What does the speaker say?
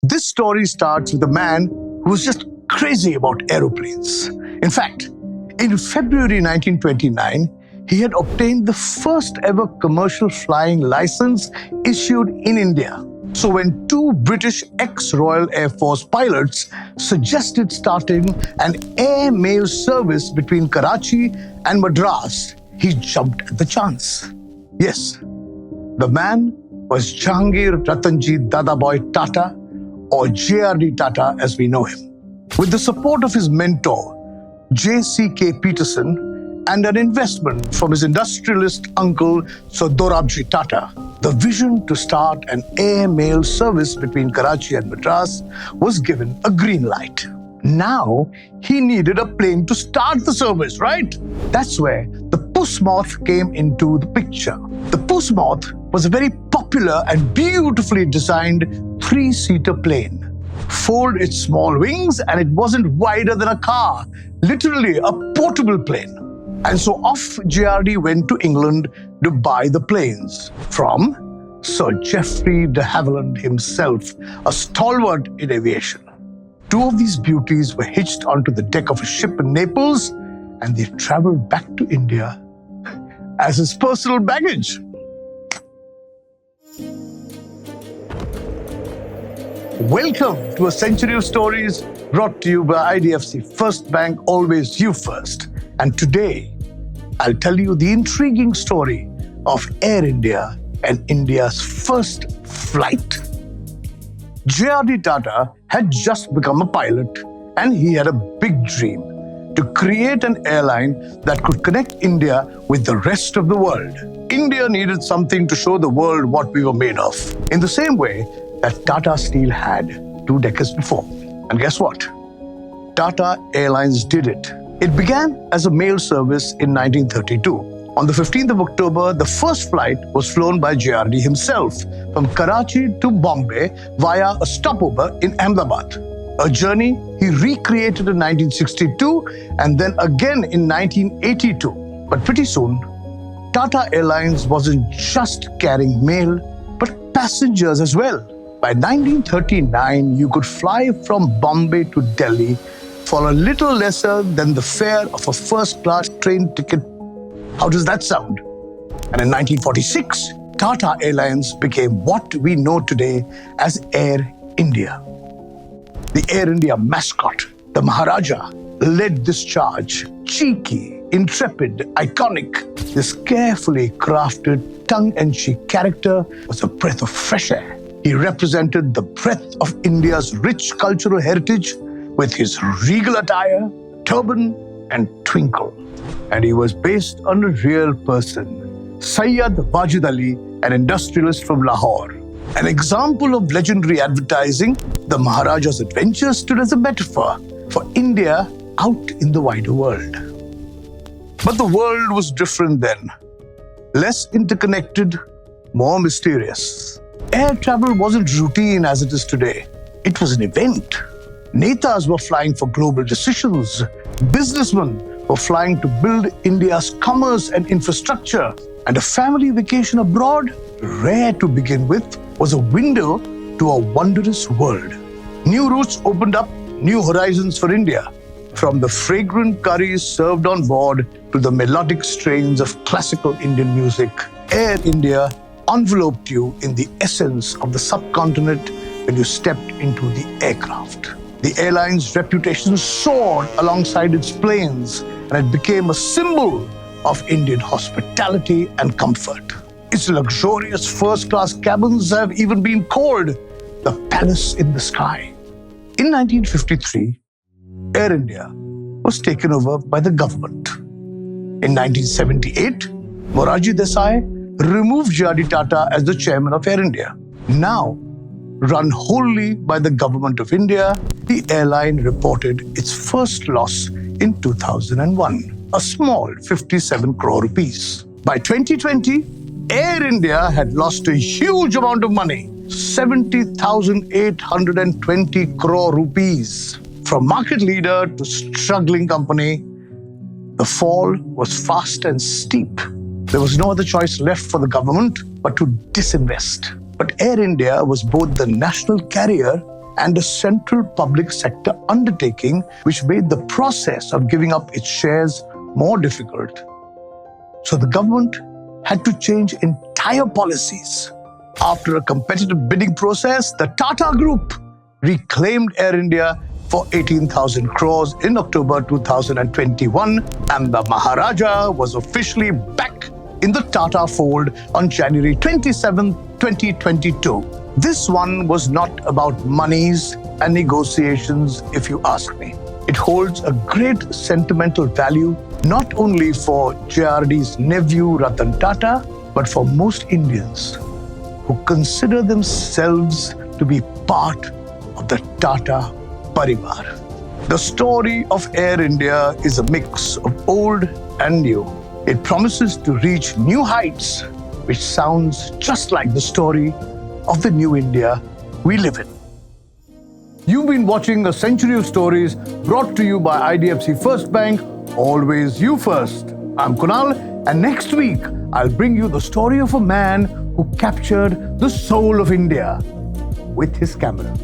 This story starts with a man who was just crazy about aeroplanes. In fact, in February 1929, he had obtained the first ever commercial flying license issued in India. So when two British ex-Royal Air Force pilots suggested starting an airmail service between Karachi and Madras, he jumped at the chance. Yes, the man was Jahangir Ratanji Dadabhoy Tata, or JRD Tata as we know him. With the support of his mentor, J.C.K. Peterson, and an investment from his industrialist uncle Sir Dorabji Tata, the vision to start an airmail service between Karachi and Madras was given a green light. Now, he needed a plane to start the service, right? That's where the Puss Moth came into the picture. The Puss Moth was a very popular and beautifully designed three-seater plane. Fold its small wings and it wasn't wider than a car, literally a portable plane. And so off JRD went to England to buy the planes from Sir Geoffrey de Havilland himself, a stalwart in aviation. Two of these beauties were hitched onto the deck of a ship in Naples, and they traveled back to India as his personal baggage. Welcome to a century of stories brought to you by IDFC FIRST Bank, always you first. And today, I'll tell you the intriguing story of Air India and India's first flight. JRD Tata had just become a pilot, and he had a big dream to create an airline that could connect India with the rest of the world. India needed something to show the world what we were made of, in the same way that Tata Steel had 2 decades before. And guess what? Tata Airlines did it. It began as a mail service in 1932. On the 15th of October, the first flight was flown by JRD himself from Karachi to Bombay via a stopover in Ahmedabad. A journey he recreated in 1962 and then again in 1982. But pretty soon, Tata Airlines wasn't just carrying mail, but passengers as well. By 1939, you could fly from Bombay to Delhi for a little lesser than the fare of a first-class train ticket. How does that sound? And in 1946, Tata Airlines became what we know today as Air India. The Air India mascot, the Maharaja, led this charge. Cheeky, intrepid, iconic, this carefully crafted, tongue-in-cheek character was a breath of fresh air. He represented the breadth of India's rich cultural heritage with his regal attire, turban, and twinkle. And he was based on a real person, Sayyid Wajid Ali, an industrialist from Lahore. An example of legendary advertising, the Maharaja's adventures stood as a metaphor for India out in the wider world. But the world was different then. Less interconnected, more mysterious. Air travel wasn't routine as it is today. It was an event. Netas were flying for global decisions. Businessmen were flying to build India's commerce and infrastructure. And a family vacation abroad, rare to begin with, was a window to a wondrous world. New routes opened up, new horizons for India. From the fragrant curries served on board to the melodic strains of classical Indian music, Air India enveloped you in the essence of the subcontinent when you stepped into the aircraft. The airline's reputation soared alongside its planes, and it became a symbol of Indian hospitality and comfort. Its luxurious first-class cabins have even been called the palace in the sky. In 1953, Air India was taken over by the government. In 1978, Morarji Desai removed JRD Tata as the chairman of Air India. Now, run wholly by the government of India, the airline reported its first loss in 2001, a small 57 crore rupees. By 2020, Air India had lost a huge amount of money, 70,820 crore rupees. From market leader to struggling company, the fall was fast and steep. There was no other choice left for the government but to disinvest. But Air India was both the national carrier and a central public sector undertaking which made the process of giving up its shares more difficult. So the government had to change entire policies. After a competitive bidding process, the Tata Group reclaimed Air India for 18,000 crores in October 2021, and the Maharaja was officially back in the Tata fold on January 27, 2022. This one was not about monies and negotiations, if you ask me. It holds a great sentimental value not only for JRD's nephew Ratan Tata, but for most Indians who consider themselves to be part of the Tata Parivar. The story of Air India is a mix of old and new. It promises to reach new heights, which sounds just like the story of the new India we live in. You've been watching A Century of Stories brought to you by IDFC FIRST Bank, always you first. I'm Kunal, and next week I'll bring you the story of a man who captured the soul of India with his camera.